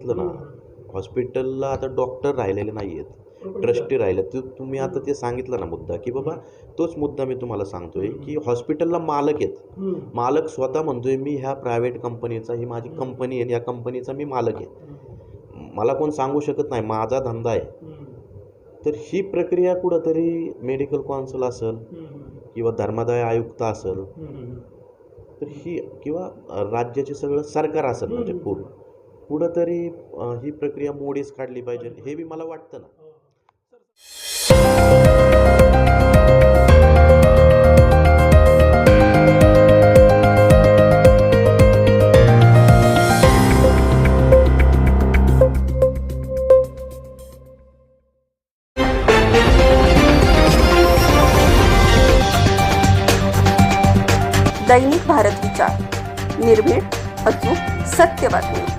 सांगितलं ना, हॉस्पिटलला आता डॉक्टर राहिलेले नाही आहेत, ट्रस्टी राहिले. तुम्ही आता ते सांगितलं ना मुद्दा, की बाबा तोच मुद्दा मी तुम्हाला सांगतोय, की हॉस्पिटलला मालक आहेत. मालक स्वतः म्हणतोय, मी ह्या प्रायव्हेट कंपनीचा, ही माझी कंपनी आहे, या कंपनीचा मी मालक आहे. मला कोण सांगू शकत नाही, माझा धंदा आहे. तर ही प्रक्रिया कुठंतरी मेडिकल कौन्सिल असेल किंवा धर्मादाय आयुक्त असेल, तर ही किंवा राज्याचे सगळं सरकार असेल म्हणजे कुठंतरी ही प्रक्रिया मोडीच काढली पाहिजे, हे बी मला वाटतं ना. दैनिक भारत विचार, निर्भीड, अचूक, सत्य बातमी.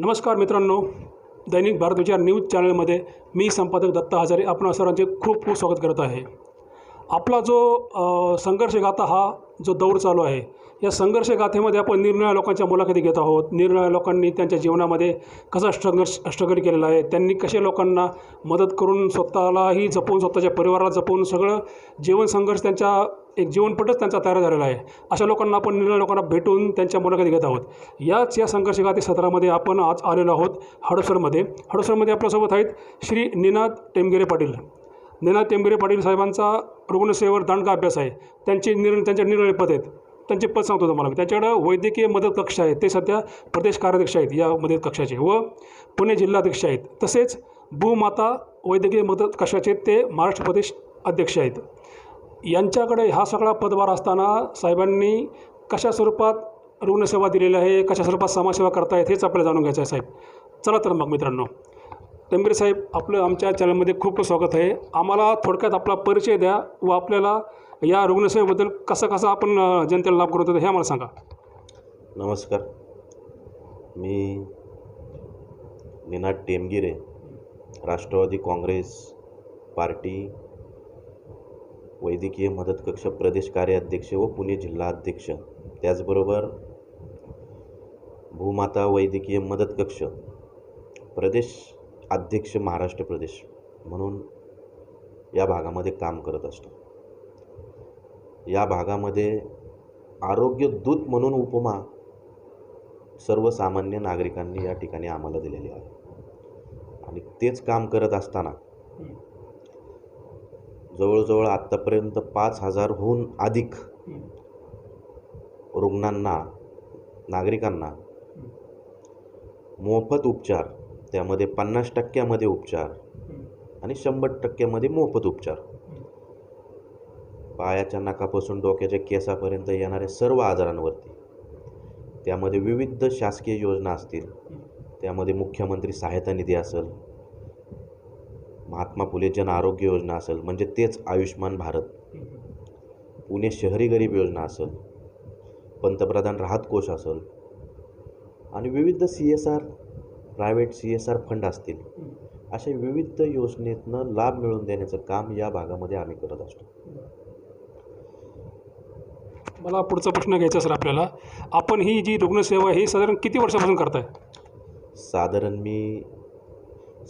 नमस्कार मित्रांनो, दैनिक भारत विचार न्यूज चॅनलमध्ये मी संपादक दत्ता हजारे आपणा सर्वांचे खूप खूप स्वागत करत आहे. आपला जो संघर्ष गाथा हा जो दौर चालू आहे, या संघर्ष गाथेमध्ये आपण निरनिराळ्या लोकांच्या मुलाखती घेत आहोत. निरनिराळ्या लोकांनी त्यांच्या जीवनामध्ये कसा स्ट्रगल केलेला आहे, त्यांनी कसे लोकांना मदत करून स्वतःलाही जपून, स्वतःच्या परिवाराला जपून सगळं जीवन संघर्ष त्यांच्या एक जीवनपटच त्यांचा तयार झालेला आहे. अशा लोकांना आपण निरनिराळ्या लोकांना भेटून त्यांच्या मुलाखती घेत आहोत. या संघर्ष गाथी सत्रामध्ये आपण आज आलेलो आहोत हडपसरमध्ये. आपल्यासोबत आहेत श्री निनाद टेमगिरे पाटील. निनाद टेमगिरे पाटील साहेबांचा रुग्णसेवेवर दांडगा अभ्यास आहे. त्यांचे निरनिराळे पद आहेत. त्यांचे पद सांगतो तुम्हाला मी. त्यांच्याकडं वैद्यकीय मदत कक्ष आहेत, ते सध्या प्रदेश कार्याध्यक्ष आहेत या मदत कक्षाचे, व पुणे जिल्हाध्यक्ष आहेत. तसेच भूमाता वैद्यकीय मदत कक्षाचे ते महाराष्ट्र प्रदेश अध्यक्ष आहेत. यांच्याकडे हा सगळा पदभार असताना साहेबांनी कशा स्वरूपात रुग्णसेवा दिलेली आहे, कशा स्वरूपात समाजसेवा करतायत, हेच आपल्याला जाणून घ्यायचं आहे साहेब. चला तर मग मित्रांनो, टेमगिरे साहेब आपलं आमच्या चॅनलमध्ये खूप खूप स्वागत आहे. आम्हाला थोडक्यात आपला परिचय द्या व आपल्याला या रुग्णसेवेबद्दल कसं आपण जनतेला लाभ करत होतो हे आम्हाला सांगा. नमस्कार, मी निनाद टेमगिरे, राष्ट्रवादी काँग्रेस पार्टी वैद्यकीय मदत कक्ष प्रदेश कार्याध्यक्ष व पुणे जिल्हा अध्यक्ष, त्याचबरोबर भूमाता वैद्यकीय मदत कक्ष प्रदेश अध्यक्ष महाराष्ट्र प्रदेश म्हणून या भागामध्ये काम करत असतो. या भागामध्ये आरोग्य दूत म्हणून उपमा सर्वसामान्य नागरिकांनी या ठिकाणी आम्हाला दिलेली आहे. आणि तेच काम करत असताना जवळजवळ आत्तापर्यंत 5,000हून अधिक रुग्णांना, नागरिकांना मोफत उपचार, त्यामध्ये 50% उपचार आणि 100% मोफत उपचार, पायाच्या नखापासून डोक्याच्या केसापर्यंत येणाऱ्या सर्व आजारांवरती, त्यामध्ये विविध शासकीय योजना असतील, त्यामध्ये मुख्यमंत्री सहायता निधी असेल, महात्मा फुले जन आरोग्य योजना असेल, म्हणजे तेच आयुष्मान भारत, पुणे शहरी गरीब योजना असेल, पंतप्रधान राहत कोष असेल आणि विविध CSR, प्रायव्हेट CSR फंड असतील, अशा विविध योजनेतनं लाभ मिळवून देण्याचं काम या भागामध्ये आम्ही करत असतो. मला पुढचा प्रश्न घ्यायचा सर आपल्याला. आपण ही जी रुग्णसेवा ही साधारण किती वर्षापासून करताय? साधारण मी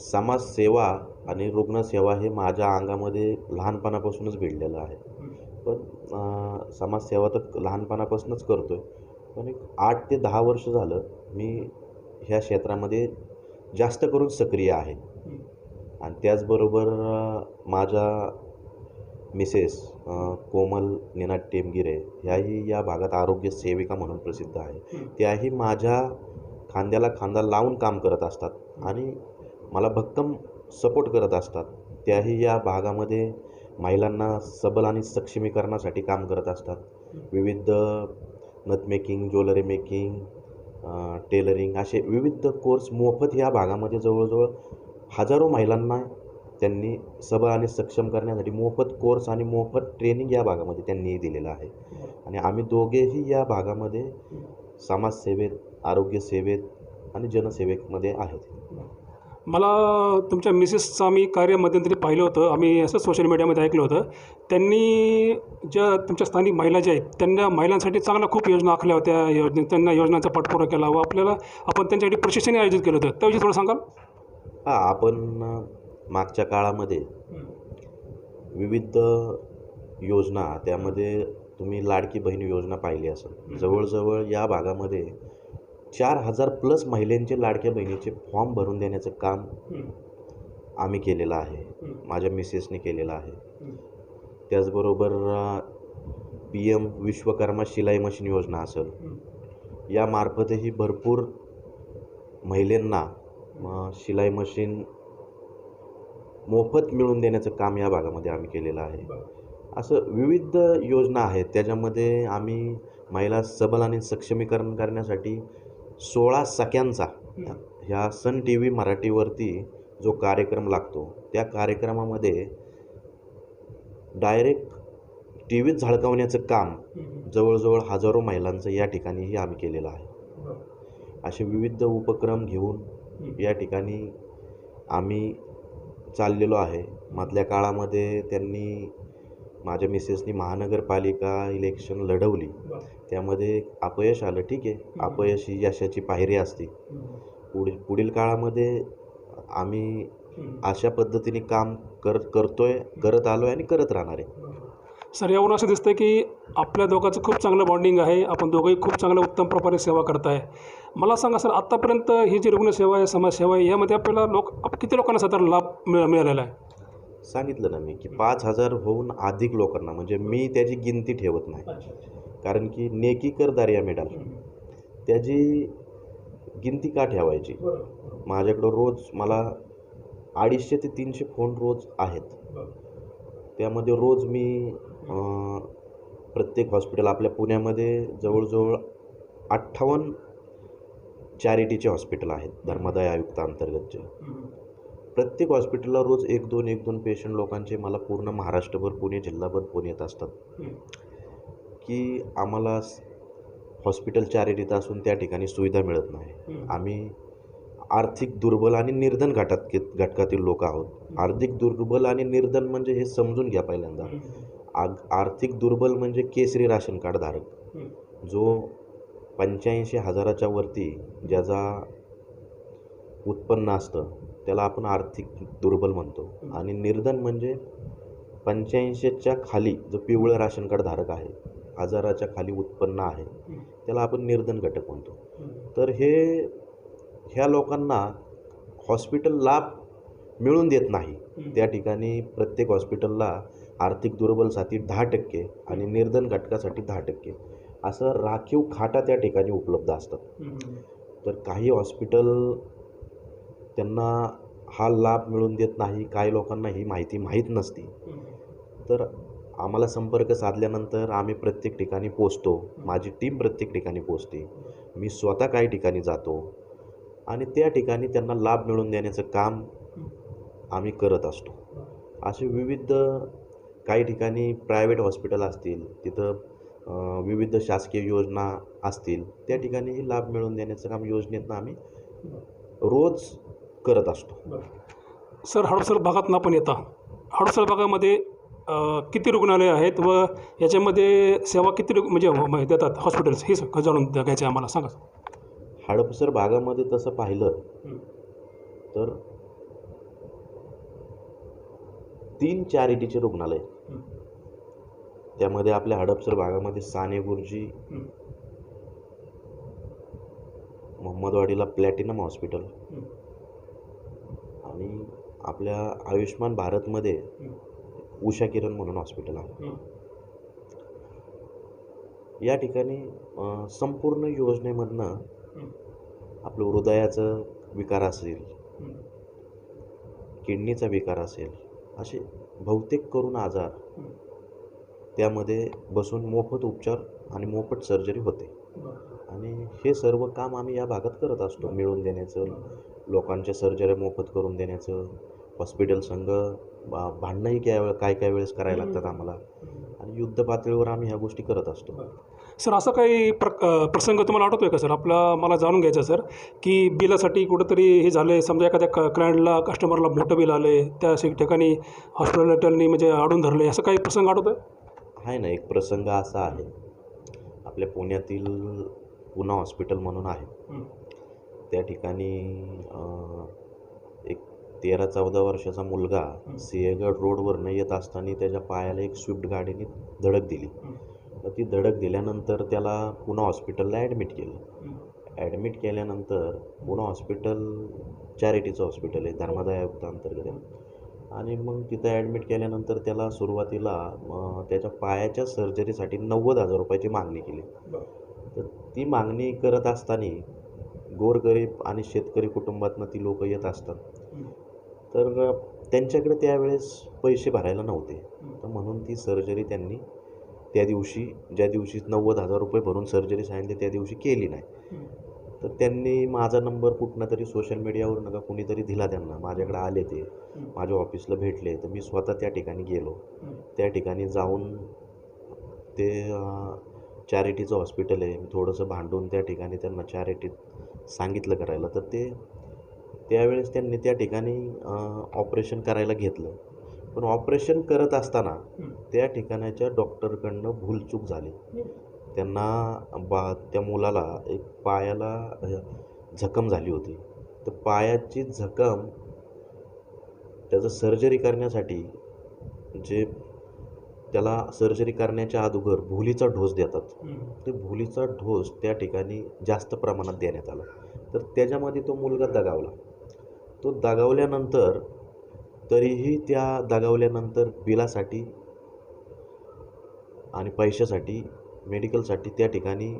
समाजसेवा आणि रुग्णसेवा हे माझ्या अंगामध्ये लहानपणापासूनच भिडलेलं आहे. पण समाजसेवा तर लहानपणापासूनच करतो आहे, पण एक 8 ते 10 वर्ष झालं मी ह्या क्षेत्रामध्ये जास्त करून सक्रिय आहे. आणि त्याचबरोबर माझ्या मिसेस कोमल निनाद टेमगिरे ह्याही या भागात आरोग्य सेविका म्हणून प्रसिद्ध आहे. त्याही माझ्या खांद्याला खांदा लावून काम करत असतात आणि मला भक्कम सपोर्ट करत असतात. त्याही या भागामध्ये महिलांना सबल आणि सक्षमीकरणासाठी काम करत असतात. विविध नथ मेकिंग, ज्वेलरी मेकिंग, टेलरिंग असे विविध कोर्स मोफत या भागामध्ये जवळजवळ हजारो महिलांना त्यांनी सबळ आणि सक्षम करण्यासाठी मोफत कोर्स आणि मोफत ट्रेनिंग या भागामध्ये त्यांनी दिलेलं आहे. आणि आम्ही दोघेही या भागामध्ये समाजसेवेत, आरोग्यसेवेत आणि जनसेवेमध्ये आहेत. मला तुमच्या मिसेसचं आम्ही कार्य मध्यंतरी पाहिलं होतं, आम्ही असं सोशल मीडियामध्ये ऐकलं होतं. त्यांनी ज्या तुमच्या स्थानिक महिला ज्या आहेत त्यांना महिलांसाठी चांगल्या खूप योजना आखल्या होत्या. त्यांना योजनांचा पाठपुरावा केला व आपण त्यांच्यासाठी प्रशिक्षणही आयोजित केलं होतं. त्याविषयी थोडं सांगाल? हां, आपण मागच्या काळामध्ये विविध योजना, त्यामध्ये तुम्ही लाडकी बहीण योजना पाहिली असेल. जवळजवळ या भागामध्ये 4,000+ महिलांचे लाडक्या बहिणीचे फॉर्म भरून देण्याचं काम आम्ही केलेलं आहे, माझ्या मिसेसने केलेलं आहे. त्याचबरोबर PM विश्वकर्मा शिलाई मशीन योजना असेल, यामार्फतही भरपूर महिलांना शिलाई मशीन मोफत मिळवून देण्याचं काम या भागामध्ये आम्ही केलेलं आहे. असं विविध योजना आहेत, त्याच्यामध्ये आम्ही महिला सबल आणि सक्षमीकरण करण्यासाठी 16 सख्यांचा ह्या सन TV मराठीवरती जो कार्यक्रम लागतो, त्या कार्यक्रमामध्ये डायरेक्ट TVत झळकावण्याचं काम जवळजवळ हजारो महिलांचं या ठिकाणीही आम्ही केलेलं आहे. असे विविध उपक्रम घेऊन या ठिकाणी आम्ही चाललेलो आहे. मधल्या काळामध्ये त्यांनी माझ्या मिसेसनी महानगरपालिका इलेक्शन लढवली, त्यामध्ये अपयश आलं. ठीक आहे, अपयश ही यशाची पायरी असते. पुढील काळामध्ये आम्ही अशा पद्धतीने काम करत आलो आहे आणि करत राहणार आहे. सर, यावरून असं दिसतं की आपल्या दोघांचं खूप चांगलं बॉन्डिंग आहे. आपण दोघंही खूप चांगल्या उत्तम प्रकारे सेवा करताय. मला सांगा सर, आत्तापर्यंत ही जी रुग्णसेवा आहे, समाजसेवा आहे, यामध्ये आपल्याला किती लोकांना साधारण लाभ मिळालेला आहे? सांगितलं ना मी की 5,000 होऊन अधिक लोकांना, म्हणजे मी त्याची गिनती ठेवत नाही. कारण की नेकी कर दारिया में डाल, त्याची गिनती का ठेवायची? माझ्याकडं रोज मला 250 ते 300 फोन रोज आहेत. त्यामध्ये रोज मी प्रत्येक हॉस्पिटल, आपल्या पुण्यामध्ये जवळजवळ 58 चॅरिटीचे हॉस्पिटल आहेत धर्मदाय आयुक्तांतर्गतचे. प्रत्येक हॉस्पिटलला रोज 1-2 पेशंट लोकांचे मला पूर्ण महाराष्ट्रभर, पुणे जिल्हाभर फोन येत असतात की आम्हाला हॉस्पिटल चॅरिटीत असून त्या ठिकाणी सुविधा मिळत नाही. आम्ही आर्थिक दुर्बल आणि निर्धन घटकातील लोक आहोत. आर्थिक दुर्बल आणि निर्धन म्हणजे हे समजून घ्या पहिल्यांदा. आर्थिक दुर्बल म्हणजे केसरी राशन कार्ड धारक, जो 85,000च्या वरती ज्याचा उत्पन्न असतं त्याला आपण आर्थिक दुर्बल म्हणतो. आणि निर्धन म्हणजे 85च्या खाली जो पिवळं राशन कार्ड धारक आहे, 1000च्या खाली उत्पन्न आहे, त्याला आपण निर्धन घटक म्हणतो. तर ह्या लोकांना हॉस्पिटल लाभ मिळून देत नाही. त्या ठिकाणी प्रत्येक हॉस्पिटलला आर्थिक दुर्बलसाठी 10% आणि निर्धन घटकासाठी 10% असं राखीव खाटा त्या ठिकाणी उपलब्ध असतात. तर काही हॉस्पिटल त्यांना हा लाभ मिळवून देत नाही. काही लोकांना ही माहिती माहीत नसते. तर आम्हाला संपर्क साधल्यानंतर आम्ही प्रत्येक ठिकाणी पोचतो. माझी टीम प्रत्येक ठिकाणी पोचते. मी स्वतः काही ठिकाणी जातो आणि त्या ठिकाणी त्यांना लाभ मिळवून देण्याचं काम आम्ही करत असतो. असे विविध काही ठिकाणी प्रायव्हेट हॉस्पिटल असतील, तिथं विविध शासकीय योजना असतील, त्या ठिकाणीही लाभ मिळवून देण्याचं काम योजनेतनं आम्ही रोज करत असतो. सर, हडपसर भागातून आपण येता. हडपसर भागामध्ये किती रुग्णालय आहेत व याच्यामध्ये सेवा किती म्हणजे देतात हॉस्पिटल्स, हे जाणून घ्यायचं आहे आम्हाला, सांगा. हडपसर भागामध्ये तसं पाहिलं तर 3 चॅरिटीचे रुग्णालय. त्यामध्ये आपल्या हडपसर भागामध्ये साने गुरुजी, मोहम्मदवाडीला प्लॅटिनम हॉस्पिटल आणि आपल्या आयुष्मान भारतमध्ये उषा किरण म्हणून हॉस्पिटल आहे. या ठिकाणी संपूर्ण योजनेमधनं आपलं हृदयाचं विकार असेल, किडनीचा विकार असेल, असे बहुतेक करून आजार त्यामध्ये बसून मोफत उपचार आणि मोफत सर्जरी होते. आणि हे सर्व काम आम्ही या भागात करत असतो. मिळवून देण्याचं, लोकांच्या सर्जऱ्या मोफत करून देण्याचं, हॉस्पिटल संघ भांडणंही काय काय वेळेस करायला लागतात आम्हाला, आणि युद्ध पातळीवर आम्ही ह्या गोष्टी करत असतो. सर, असा काही प्रसंग तुम्हाला आठवतो आहे का सर? मला जाणून घ्यायचं आहे सर, की बिलासाठी कुठंतरी हे झालं आहे, समजा एखाद्या क्लायंटला, कस्टमरला मोठं बिल आलं आहे, त्या ठिकाणी हॉस्पिटलनी म्हणजे अडून धरले, असं काही प्रसंग आठवतो आहे ना, एक प्रसंग असा आहे. आपल्या पुण्यातील पुना हॉस्पिटल म्हणून आहे. त्या ठिकाणी एक 13-14 वर्षाचा मुलगा सिंहगड रोडवरनं येत असताना त्याच्या पायाला एक स्विफ्ट गाडीने धडक दिली. तर ती धडक दिल्यानंतर त्याला पुना हॉस्पिटलला ॲडमिट केलं. ॲडमिट केल्यानंतर पुना हॉस्पिटल चॅरिटीचं हॉस्पिटल आहे, धर्मादाय आयुक्त अंतर्गत आहे. आणि मग तिथं ॲडमिट केल्यानंतर त्याला सुरुवातीला त्याच्या पायाच्या सर्जरीसाठी 90,000 रुपयाची मागणी केली. तर ती मागणी करत असताना गोरगरीब आणि शेतकरी कुटुंबातनं ती लोक येत असतात. तर त्यांच्याकडे त्यावेळेस पैसे भरायला नव्हते. तर म्हणून ती सर्जरी त्यांनी त्या दिवशी, ज्या दिवशी 90,000 रुपये भरून सर्जरी सांगितली, त्या दिवशी केली नाही. तर त्यांनी माझा नंबर कुठनं तरी सोशल मीडियावरनं का कुणीतरी दिला त्यांना. माझ्याकडे आले, ते माझ्या ऑफिसला भेटले. तर मी स्वतः त्या ठिकाणी गेलो. त्या ठिकाणी जाऊन ते चॅरिटीचं हॉस्पिटल आहे, थोडंसं भांडून त्या ठिकाणी त्यांना चॅरिटीत सांगितलं करायला. तर ते त्यावेळेस त्यांनी त्या ठिकाणी ऑपरेशन करायला घेतलं. पण ऑपरेशन करत असताना त्या ठिकाणाच्या डॉक्टरकडनं भूलचूक झाली. त्यांना त्या मुलाला एक पायाला जखम झाली होती. तर पायाची जखम त्याचं सर्जरी करण्यासाठी जे त्याला सर्जरी करण्याच्या अगोदर भुलीचा डोस देतात. ते भुलीचा डोस त्या ठिकाणी जास्त प्रमाणात देण्यात आला. तर त्याच्यामध्ये तो मुलगा दगावला. तो दगावल्यानंतर तरीही त्या दगावल्यानंतर बिलासाठी आणि पैशासाठी, मेडिकलसाठी त्या ठिकाणी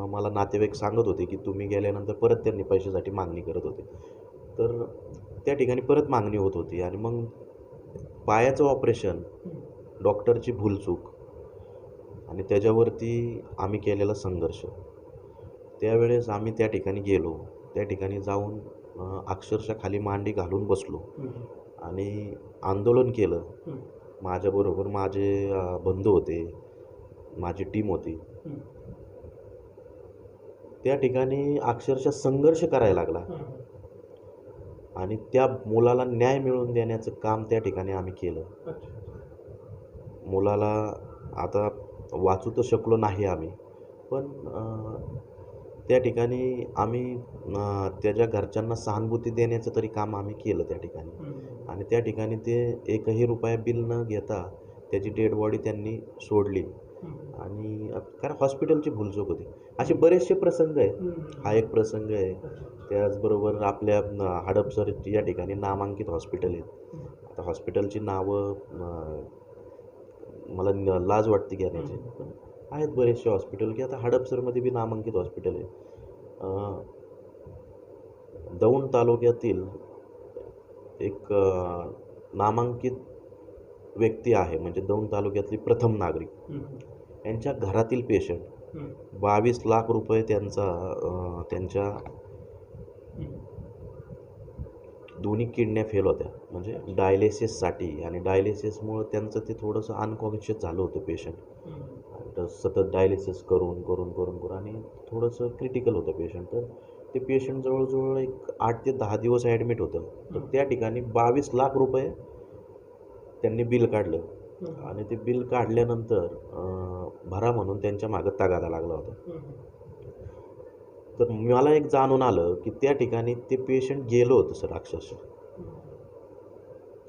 मला नातेवाईक सांगत होते की तुम्ही गेल्यानंतर परत त्यांनी पैशासाठी मागणी करत होते. तर त्या ठिकाणी परत मागणी होत होती. आणि मग पायाचं ऑपरेशन, डॉक्टरची भूलचूक आणि त्याच्यावरती आम्ही केलेला संघर्ष. त्यावेळेस आम्ही त्या ठिकाणी गेलो. त्या ठिकाणी जाऊन अक्षरशः खाली मांडी घालून बसलो आणि आंदोलन केलं. माझ्याबरोबर माझे बंधू होते, माझी टीम होती. त्या ठिकाणी अक्षरशः संघर्ष करायला लागला आणि त्या मुलाला न्याय मिळवून देण्याचं काम त्या ठिकाणी आम्ही केलं. मुलाला आता वाचू तर शकलो नाही आम्ही, पण त्या ठिकाणी आम्ही त्याच्या घरच्यांना सहानुभूती देण्याचं तरी काम आम्ही केलं त्या ठिकाणी. आणि त्या ठिकाणी ते एकही रुपया बिल न घेता त्याची डेड बॉडी त्यांनी सोडली. आणि कारण हॉस्पिटलची भूलचूक होती. असे बरेचसे प्रसंग आहेत. हा एक प्रसंग आहे. त्याचबरोबर आपल्या हडपसर या ठिकाणी नामांकित हॉस्पिटल आहेत. आता हॉस्पिटलची नावं मला लाज वाटते घेण्याची, पण आहेत बरेचसे हॉस्पिटल की आता हडपसरमध्ये बी नामांकित हॉस्पिटल आहे. दौंड तालुक्यातील एक नामांकित व्यक्ती आहे, म्हणजे दौंड तालुक्यातली प्रथम नागरिक. यांच्या घरातील पेशंट 22 लाख रुपये त्यांच्या दोन्ही किडन्या फेल होत्या, म्हणजे डायलिसिससाठी. आणि डायलिसिसमुळं त्यांचं ते थोडंसं अनकॉन्शियस झालं होतं पेशंट. सतत डायलिसिस करून आणि थोडंसं क्रिटिकल होतं पेशंट. तर ते पेशंट जवळजवळ एक 8 ते 10 दिवस ॲडमिट होतं. तर त्या ठिकाणी 22 लाख रुपये त्यांनी बिल काढलं. आणि ते बिल काढल्यानंतर भरा म्हणून त्यांच्या मागं तगादा लागला होता. तर मला एक जाणून आलं की त्या ठिकाणी ते पेशंट गेलं होतं सर. अक्षरशः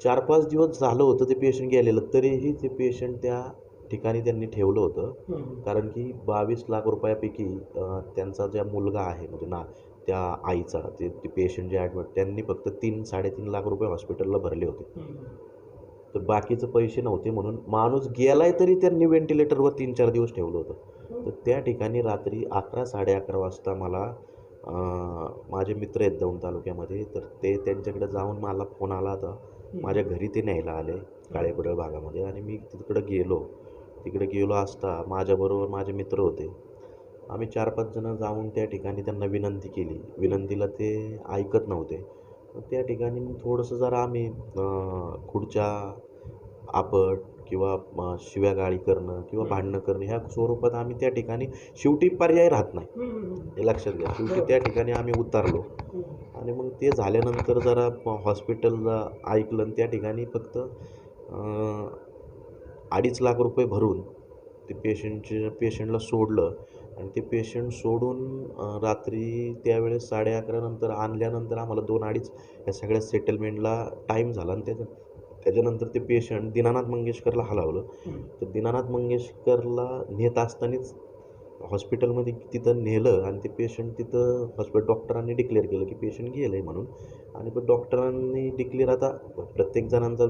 4-5 दिवस झालं होतं ते पेशंट गेलेलं, तरीही ते पेशंट त्या ठिकाणी त्यांनी ठेवलं होतं. कारण की 22 लाख रुपयापैकी त्यांचा ज्या मुलगा आहे, म्हणजे त्या आईचा, ते पेशंट जे ॲडमिट, त्यांनी फक्त 3-3.5 लाख रुपये हॉस्पिटलला भरले होते. तर बाकीचं पैसे नव्हते म्हणून माणूस गेलाय तरी त्यांनी व्हेंटिलेटरवर 3-4 दिवस ठेवलं होतं. तर त्या ठिकाणी रात्री 11-11:30 वाजता मला माझे मित्र आहेत दौंड तालुक्यामध्ये, तर ते त्यांच्याकडे जाऊन मला फोन आला होता. माझ्या घरी ते न्यायला आले काळेपडळ भागामध्ये आणि मी तिकडे गेलो असता माझ्याबरोबर माझे मित्र होते. आम्ही 4-5 जणं जाऊन त्या ठिकाणी त्यांना विनंती केली. विनंतीला ते ऐकत नव्हते. मग त्या ठिकाणी मग थोडंसं जरा आम्ही खुर्च्या आपट किंवा शिव्यागाळी करणं किंवा भांडणं करणं ह्या स्वरूपात आम्ही त्या ठिकाणी शेवटी पर्याय राहत नाही, हे लक्षात घ्या. शेवटी त्या ठिकाणी आम्ही उतरलो आणि मग ते झाल्यानंतर जरा हॉस्पिटलला ऐकलं आणि त्या ठिकाणी फक्त 2.5 लाख रुपये भरून ते पेशंटला सोडलं आणि ते पेशंट सोडून रात्री त्यावेळेस 11:30 नंतर आणल्यानंतर आम्हाला 2-2.5 या सगळ्या सेटलमेंटला टाईम झाला आणि त्याच्यानंतर ते पेशंट दीनानाथ मंगेशकरला हलवलं. तर दीनानाथ मंगेशकरला नेत असतानाच हॉस्पिटलमध्ये तिथं नेलं आणि ते पेशंट तिथं डॉक्टरांनी डिक्लेअर केलं की पेशंट गेलं आहे म्हणून. आणि पण डॉक्टरांनी डिक्लेअर, आता प्रत्येक जणांचा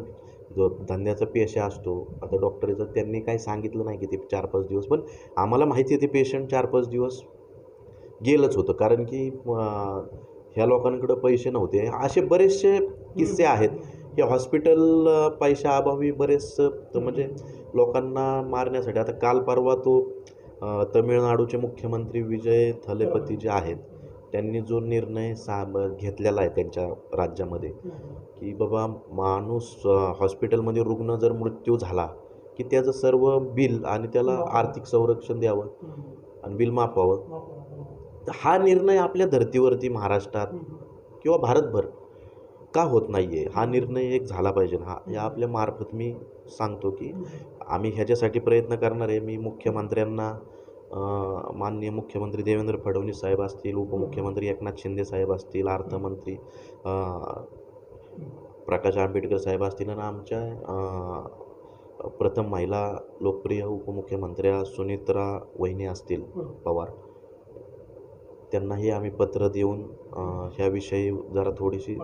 जो धंद्याचा पेशा असतो, आता डॉक्टरचं त्यांनी काही सांगितलं नाही की ते 4-5 दिवस, पण आम्हाला माहिती आहे ते पेशंट 4-5 दिवस गेलंच होतं, कारण की ह्या लोकांकडं पैसे नव्हते. असे बरेचसे किस्से आहेत की हॉस्पिटल पैशाअभावी बरेच म्हणजे लोकांना मारण्यासाठी. आता काल परवा तो तमिळनाडूचे मुख्यमंत्री विजय थलेपती जे आहेत त्यांनी जो निर्णय घेतलेला आहे त्यांच्या राज्यामध्ये की बाबा माणूस हॉस्पिटलमध्ये रुग्ण जर मृत्यू झाला की त्याचं सर्व बिल आणि त्याला आर्थिक संरक्षण द्यावं आणि बिल माफ व्हावं. तर हा निर्णय आपल्या धर्तीवरती महाराष्ट्रात किंवा भारतभर का होत नाही आहे, हा निर्णय एक झाला पाहिजे. या आपल्या मार्फत मी सांगतो की आम्ही ह्याच्यासाठी प्रयत्न करणार आहे. मी मुख्यमंत्र्यांना, माननीय मुख्यमंत्री देवेंद्र फडणवीस साहेब असतील, उपमुख्यमंत्री एकनाथ शिंदे साहेब असतील, अर्थमंत्री प्रकाश आंबेडकर साहेब असतील आणि आमच्या प्रथम महिला लोकप्रिय उपमुख्यमंत्र्या सुनित्रा वहिनी असतील पवार, त्यांनाही आम्ही पत्र देऊन ह्याविषयी जरा थोडीशी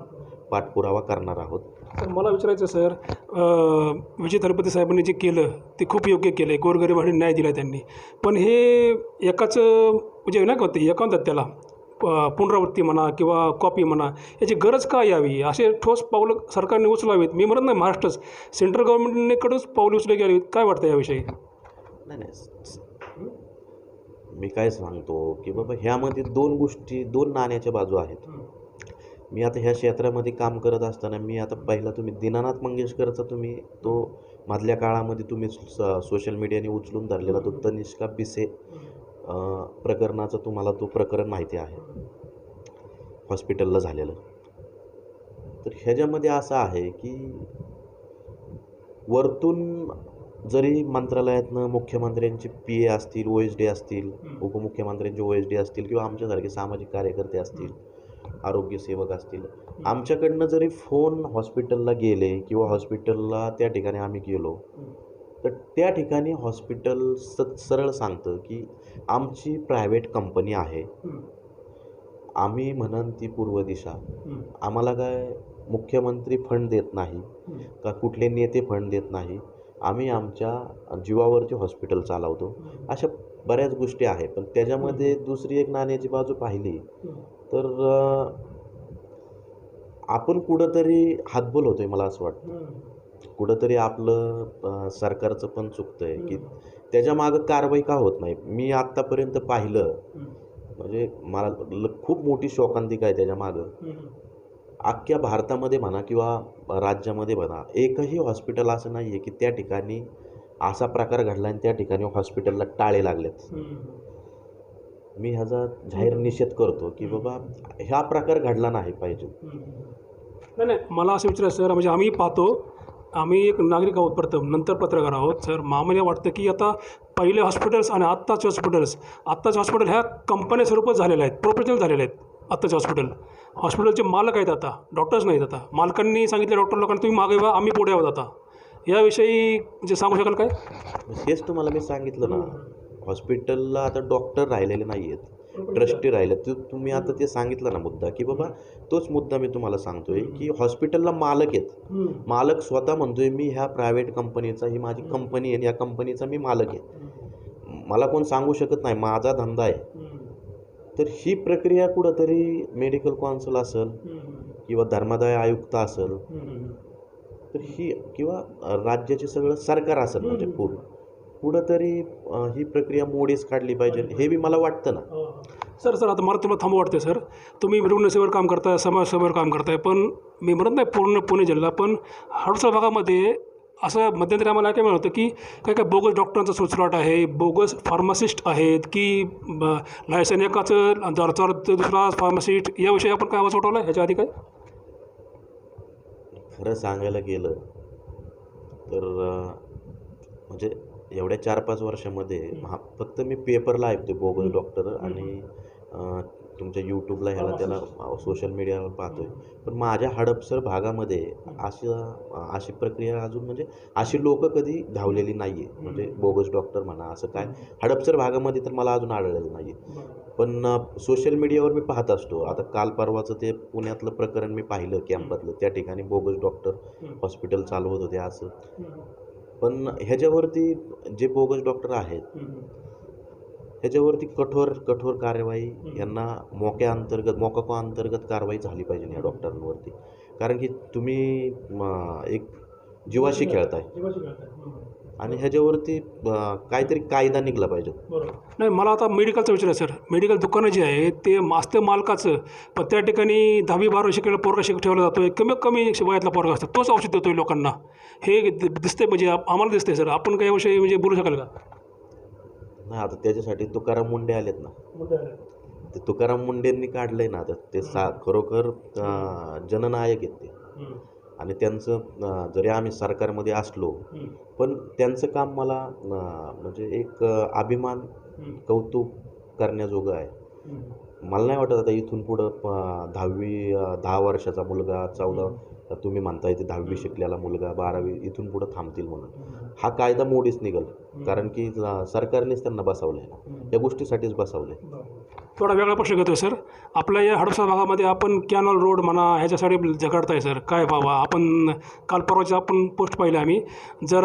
पाठपुरावा करणार आहोत. तर मला विचारायचं सर, विजय थलपती साहेबांनी जे केलं ते खूप योग्य केलं आहे, गोरगरिबांना न्याय दिला त्यांनी. पण हे एकाच म्हणजे नाही का ते एकांतात त्याला पुनरावृत्ती म्हणा किंवा कॉपी म्हणा, याची गरज का यावी? असे ठोस पावलं सरकारने उचलावीत. मी म्हणत नाही महाराष्ट्रच, सेंट्रल गव्हर्नमेंटकडूनच पावले उचलली गेली. काय वाटतं याविषयी? नाही, मी काय सांगतो की बाबा ह्यामध्ये 2 गोष्टी, 2 नाण्याच्या बाजू आहेत. मी आता ह्या क्षेत्रामध्ये काम करत असताना मी आता पहिला तुम्ही दीनानाथ मंगेशकरचा तुम्ही तो मधल्या काळामध्ये तुम्ही सोशल मीडियाने उचलून धरलेला तो तनिष्का पिसे प्रकरणाचं तुम्हाला तो प्रकरण माहिती आहे, हॉस्पिटलला झालेलं. तर ह्याच्यामध्ये असं आहे की वरतून जरी मंत्रालयातनं मुख्यमंत्र्यांचे PA असतील, OSD असतील, उपमुख्यमंत्र्यांचे OSD असतील किंवा आमच्यासारखे सामाजिक कार्यकर्ते असतील, आरोग्यसेवक असतील, आमच्याकडनं जरी फोन हॉस्पिटलला गेले किंवा हॉस्पिटलला त्या ठिकाणी आम्ही गेलो तर त्या ठिकाणी हॉस्पिटल सरळ सांगतं की आमची प्रायव्हेट कंपनी आहे, आम्ही म्हणन ती पूर्व दिशा, आम्हाला काय मुख्यमंत्री फंड देत नाही का कुठले नेते फंड देत नाही, आम्ही आमच्या जीवावरती हॉस्पिटल चालवतो. अशा बऱ्याच गोष्टी आहेत. पण त्याच्यामध्ये दुसरी एक नाण्याची बाजू पाहिली तर आपण कुठंतरी हातबल होतो आहे. मला असं वाटतं कुठंतरी आपलं सरकारचं पण चुकतं आहे की त्याच्या मागं कारवाई का होत नाही. मी आत्तापर्यंत पाहिलं म्हणजे मला खूप मोठी शोकांतिका आहे त्याच्या मागं. अख्ख्या भारतामध्ये म्हणा किंवा राज्यामध्ये म्हणा एकही हॉस्पिटल असं नाही आहे की त्या ठिकाणी असा प्रकार घडला आणि त्या ठिकाणी हॉस्पिटलला टाळे लागलेत. मी ह्याचा जाहीर निषेध करतो की बाबा ह्या प्रकार घडला नाही पाहिजे. नाही, मला असं विचारायचं सर, म्हणजे आम्ही पाहतो, आम्ही एक नागरिक आहोत प्रथम, नंतर पत्रकार आहोत सर. आम्हाला वाटतं की आता पहिले हॉस्पिटल्स आणि आत्ताचे हॉस्पिटल ह्या कंपन्या स्वरूपात झालेल्या आहेत, प्रोफेशनल झालेले आहेत. आत्ताचे हॉस्पिटलचे मालक आहेत, आता डॉक्टर्स नाहीत. आता मालकांनी सांगितलं डॉक्टर लोकांना तुम्ही मागे व्हा, आम्ही पुढे आहोत. आता याविषयी म्हणजे सांगू शकाल काय? हेच तुम्हाला मी सांगितलं ना, हॉस्पिटलला आता डॉक्टर राहिलेले नाही आहेत. ट्रस्टी राहिलं तर तुम्ही आता ते सांगितलं ना मुद्दा की बाबा तोच मुद्दा मी तुम्हाला सांगतोय की हॉस्पिटलला मालक आहेत. मालक स्वतः म्हणतोय मी ह्या प्रायव्हेट कंपनीचा, ही माझी कंपनी आहे, या कंपनीचा मी मालक आहे, मला कोण सांगू शकत नाही, माझा धंदा आहे. तर ही प्रक्रिया कुठंतरी मेडिकल काउन्सिल असेल किंवा धर्मादाय आयुक्त असेल तर ही किंवा राज्याचे सगळं सरकार असेल म्हणजे कुठंतरी ही प्रक्रिया मोडीच काढली पाहिजे, हे बी मला वाटतं ना. सर आता मला तुम्हाला थांबू वाटते सर, तुम्ही रुग्णसेवेवर काम करताय, समाजसेवेवर काम करताय, पण मी म्हणत नाही पूर्ण पुणे जिल्हा, पण हडपसर भागामध्ये असं मध्यंतरी आम्हाला काय मिळतं की काय काय बोगस डॉक्टरांचा सुचराट आहे, बोगस फार्मासिस्ट आहेत की लायसन एकाचं दुसरा फार्मासिस्ट, याविषयी आपण काय आवाज उठवला ह्याच्या आधी काय? खरं सांगायला गेलं तर म्हणजे एवढ्या 4-5 वर्षामध्ये फक्त मी पेपरला ऐकतो बोगस डॉक्टर आणि तुमच्या यूट्यूबला ह्याला त्याला सोशल मीडियावर पाहतोय. पण माझ्या हडपसर भागामध्ये अशी प्रक्रिया अजून म्हणजे अशी लोकं कधी धावलेली नाही आहे, म्हणजे बोगस डॉक्टर म्हणा असं काय हडपसर भागामध्ये तर मला अजून आढळलेलं नाही आहे. पण सोशल मीडियावर मी पाहत असतो. आता काल परवाचं ते पुण्यातलं प्रकरण मी पाहिलं कॅम्पातलं, त्या ठिकाणी बोगस डॉक्टर हॉस्पिटल चालवत होते असं. पण ह्याच्यावरती जे बोगस डॉक्टर आहेत ह्याच्यावरती कठोर कार्यवाही, यांना मोकाको अंतर्गत कारवाई झाली पाहिजे या डॉक्टरांवरती. कारण की तुम्ही एक जीवाशी खेळताय आणि ह्याच्यावरती काहीतरी कायदा निघला पाहिजे. नाही, मला आता मेडिकलचं विचारायचं सर, मेडिकल दुकानं जे आहे ते मास्तर मालकाचं, पण त्या ठिकाणी 10-12 शिकलेला पोरगा ठेवला जातो आहे, कमी वयातला पोरगा असतो, तोच औषध देतो आहे लोकांना, हे दिसतंय म्हणजे आम्हाला दिसतंय सर. आपण काही विषयी म्हणजे बोलू शकाल का? नाही, आता त्याच्यासाठी तुकाराम मुंडे आलेत ना, ते तुकाराम मुंडेंनी काढलंय ना, आता ते खरोखर जननायक आहेत ते. आणि त्यांचं जरी आम्ही सरकारमध्ये असलो पण त्यांचं काम मला म्हणजे एक अभिमान कौतुक करण्याजोगं आहे. मला नाही वाटत आता इथून पुढं 10 वर्षाचा मुलगा, 14 तुम्ही म्हणताय ते 10वी शिकलेला मुलगा, 12वी इथून पुढं थांबतील म्हणून. हा कायदा मोडीच निघाल, कारण की सरकारनेच त्यांना बसवलं आहे, या गोष्टीसाठीच बसवलं आहे. थोडा वेगळा प्रश्न घेतो सर, आपल्या या हडपसर भागामध्ये आपण कॅनल रोड म्हणा ह्याच्यासाठी झगडताय सर, काय बाबा आपण काल परवाच्या आपण पोस्ट पाहिले आम्ही, जर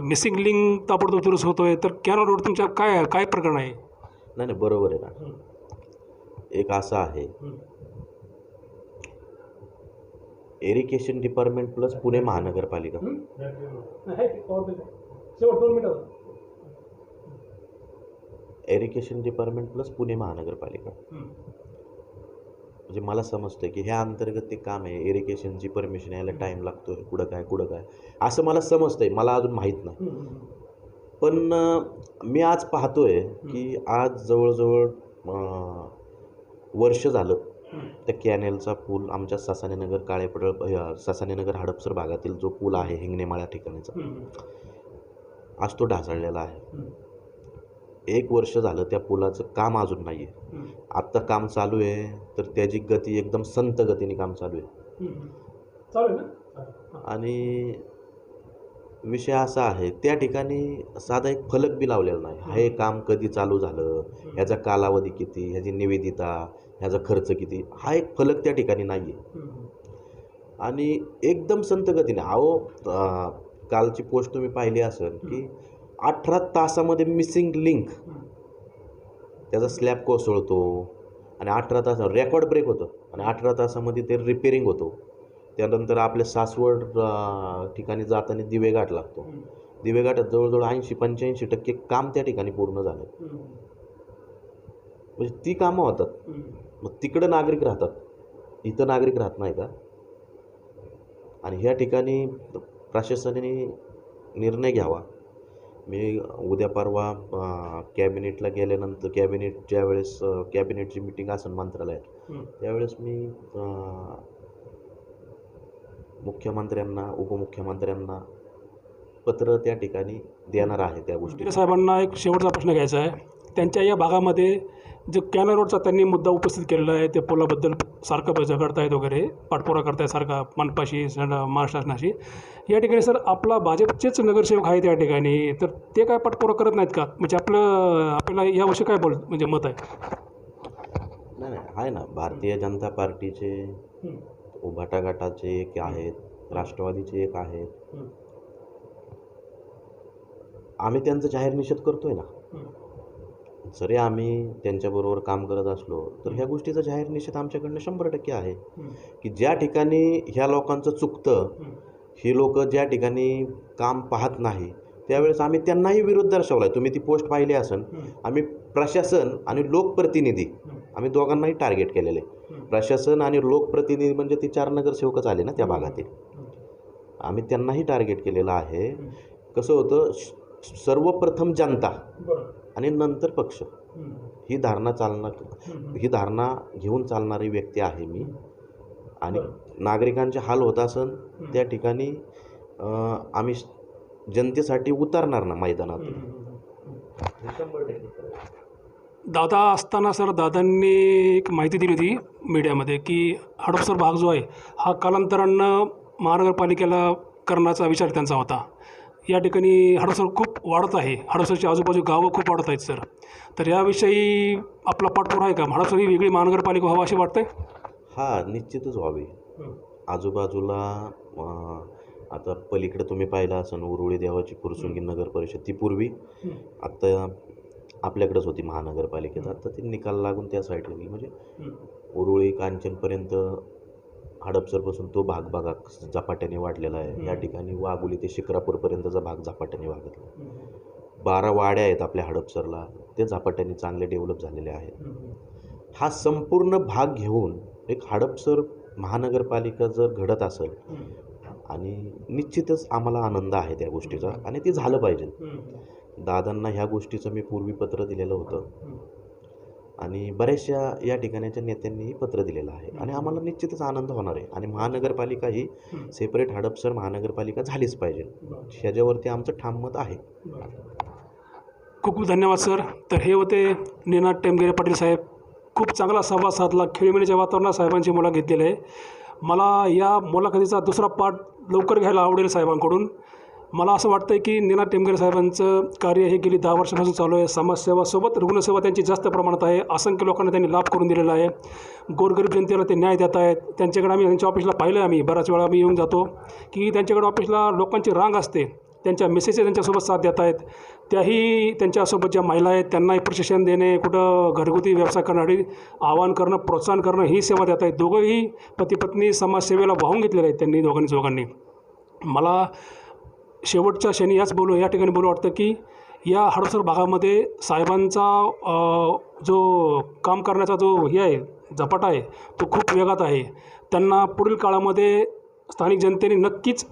मिसिंग लिंक ताबडतोब दुरुस्त होतो आहे तर कॅनल रोड तुमच्या काय प्रकरण आहे? नाही बरोबर आहे ना. एक असं आहे, इरिगेशन डिपार्टमेंट प्लस पुणे महानगरपालिका, इरिगेशन डिपार्टमेंट प्लस पुणे महानगरपालिका, म्हणजे मला समजतं की ह्या अंतर्गत ते काम आहे. इरिगेशनची परमिशन यायला टाईम लागतो, कुठं काय असं मला समजतंय, मला अजून माहीत नाही. पण मी आज पाहतोय की आज जवळजवळ वर्ष झालं त्या कॅनेलचा पूल आमच्या ससानेनगर हडपसर भागातील जो पूल आहे हिंगणेमाळ्या ठिकाणीचा, आज तो ढासळलेला आहे. 1 वर्ष झालं त्या पुलाचं काम अजून नाही आहे. आत्ता काम चालू आहे तर त्याची गती एकदम संत गतीने काम चालू आहे. आणि विषय असा आहे, त्या ठिकाणी साधा एक फलक बी लावलेला नाही, हे काम कधी चालू झालं, ह्याचा कालावधी किती, ह्याची निवेदिता, ह्याचा खर्च किती, हा एक फलक त्या ठिकाणी नाही आहे. आणि एकदम संत गतीने कालची पोस्ट तुम्ही पाहिली असेल की 18 तासामध्ये मिसिंग लिंक, त्याचा स्लॅब कोसळतो आणि 18 तास रेकॉर्ड ब्रेक होतं आणि 18 तासामध्ये ते रिपेरिंग होतो. त्यानंतर आपल्या सासवड ठिकाणी जाताना दिवेघाट लागतो, दिवेघाटात जवळजवळ 80-85% काम त्या ठिकाणी पूर्ण झालं. म्हणजे ती कामं होतात, मग तिकडं नागरिक राहतात, इथं नागरिक राहत नाही का? आणि ह्या ठिकाणी प्रशासनाने निर्णय घ्यावा. मी उद्या परवा कॅबिनेटला गेल्यानंतर कॅबिनेटची मीटिंग असेल मंत्रालयात, त्यावेळेस मी मुख्यमंत्र्यांना उपमुख्यमंत्र्यांना पत्र त्या ठिकाणी देणार आहे. त्या गोष्टी साहेबांना एक शेवटचा प्रश्न घ्यायचा आहे. त्यांच्या या भागामध्ये जो कॅनल रोडचा त्यांनी मुद्दा उपस्थित केलेला आहे, त्या पुलाबद्दल सारखं झगडतायत वगैरे, पाठपुरा करतायत सारखा मनपाशी, महाराष्ट्र शासनाशी. या ठिकाणी सर आपला भाजपचेच नगरसेवक आहेत या ठिकाणी, तर ते काय पाठपुरा करत नाहीत का? म्हणजे आपल्याला याविषयी काय म्हणजे मत आहे? नाही नाही आहे ना, भारतीय जनता पार्टीचे, उभाटा गटाचे एक आहेत, राष्ट्रवादीचे एक आहेत. आम्ही त्यांचा जाहीर निषेध करतोय ना. जरी आम्ही त्यांच्याबरोबर काम करत असलो तर ह्या गोष्टीचा जाहीर निषेध आमच्याकडनं 100% आहे की ज्या ठिकाणी ह्या लोकांचं चुकतं, ही लोक ज्या ठिकाणी काम पाहत नाही त्यावेळेस आम्ही त्यांनाही विरोध दर्शवला आहे. तुम्ही ती पोस्ट पाहिली असेल. आम्ही प्रशासन आणि लोकप्रतिनिधी आम्ही दोघांनाही टार्गेट केलेले. प्रशासन आणि लोकप्रतिनिधी म्हणजे ती 4 नगरसेवकच आले ना त्या भागातील. आम्ही त्यांनाही टार्गेट केलेलं आहे. कसं होतं, सर्वप्रथम जनता आणि नंतर पक्ष ही धारणा घेऊन चालणारी व्यक्ती आहे मी. आणि नागरिकांचे हाल होत असन त्या ठिकाणी आम्ही जनतेसाठी उतरणार ना मैदानात. दादा असताना सर दादांनी एक माहिती दिली होती मीडियामध्ये की हडपसर भाग जो आहे हा कालांतरानं महानगरपालिकेला करण्याचा विचार त्यांचा होता. या ठिकाणी हडपसर खूप वाढत आहे, हडपसरची आजूबाजू गावं खूप वाढत आहेत सर. तर याविषयी आपला पाठपुरावा आहे का? हडपसर ही वेगळी महानगरपालिका व्हावं असे वाटतंय? हा, निश्चितच व्हावी. आजूबाजूला आता पलीकडे तुम्ही पाहिलं असेल उरुळी देवाची फुरसुंगी नगर परिषद, ती पूर्वी आत्ता आपल्याकडेच होती महानगरपालिकेत. आता ती निकाल लागून त्या साईडला गेली. म्हणजे उरुळी कांचनपर्यंत हडपसरपासून तो भाग बघा झपाट्याने वाढलेला आहे. या ठिकाणी वाघोली ते शिक्रापूरपर्यंतचा भाग झपाट्याने वाढला. 12 वाड्या आहेत आपल्या हडपसरला, ते झपाट्याने चांगले डेव्हलप झालेले आहेत. हा संपूर्ण भाग घेऊन एक हडपसर महानगरपालिका जर घडत असेल आणि निश्चितच आम्हाला आनंद आहे त्या गोष्टीचा आणि ते झालं पाहिजे. दादांना ह्या गोष्टीचं मी पूर्वी पत्र दिलेलं होतं आणि बऱ्याचशा या ठिकाणाच्या नेत्यांनीही पत्र दिलेलं आहे आणि आम्हाला निश्चितच आनंद होणार आहे. आणि महानगरपालिका ही सेपरेट हडपसर महानगरपालिका झालीच पाहिजे, ह्याच्यावरती आमचं ठाम मत आहे. खूप खूप धन्यवाद सर. तर हे होते निनाद टेमगिरे पाटील साहेब. खूप चांगला संवाद साधला, खेळीमेळीच्या वातावरणात साहेबांची मुलाखत घेतलेली आहे. मला या मुलाखतीचा दुसरा पार्ट लवकर घ्यायला आवडेल साहेबांकडून. मला असं वाटतं की निनाद टेमगिरे साहेबांचं कार्य हे गेली 10 वर्षापासून चालू आहे. समाजसेवासोबत रुग्णसेवा त्यांची जास्त प्रमाणात आहे. असंख्य लोकांना त्यांनी लाभ करून दिलेला आहे. गोरगरीब जनतेला ते न्याय देत आहेत. त्यांच्याकडे आम्ही त्यांच्या ऑफिसला पाहिलं, आम्ही बऱ्याच वेळा आम्ही येऊन जातो की त्यांच्याकडे ऑफिसला लोकांची रांग असते. त्यांच्या मिसेसचे त्यांच्यासोबत साथ देत आहेत. त्याही त्यांच्यासोबत ज्या महिला आहेत त्यांनाही प्रशिक्षण देणे, कुठं घरगुती व्यवसाय करण्यासाठी आवाहन करणं, प्रोत्साहन करणं ही सेवा देत आहेत. दोघंही पती पत्नी समाजसेवेला वाहून घेतलेले आहेत त्यांनी दोघांनी. मला शेवटच्या क्षणी या ठिकाणी बोलू वाटतं की या हडपसर भागामध्ये साहेबांचा जो काम करण्याचा जो हे आहे झपाटा आहे तो खूप वेगात आहे. त्यांना पुढील काळामध्ये स्थानिक जनतेने नक्कीच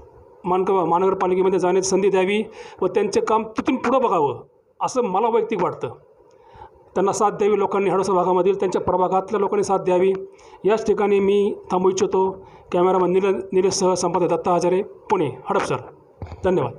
महानगरपालिकेमध्ये जाण्याची संधी द्यावी व त्यांचे काम तिथून पुढं बघावं असं मला वैयक्तिक वाटतं. त्यांना साथ द्यावी लोकांनी, हडपसर भागामधील त्यांच्या प्रभागातल्या लोकांनी साथ द्यावी. याच ठिकाणी मी थांबू इच्छितो. कॅमेरामन निलेशसह संपादक दत्ता हजारे, पुणे, हडपसर. धन्यवाद.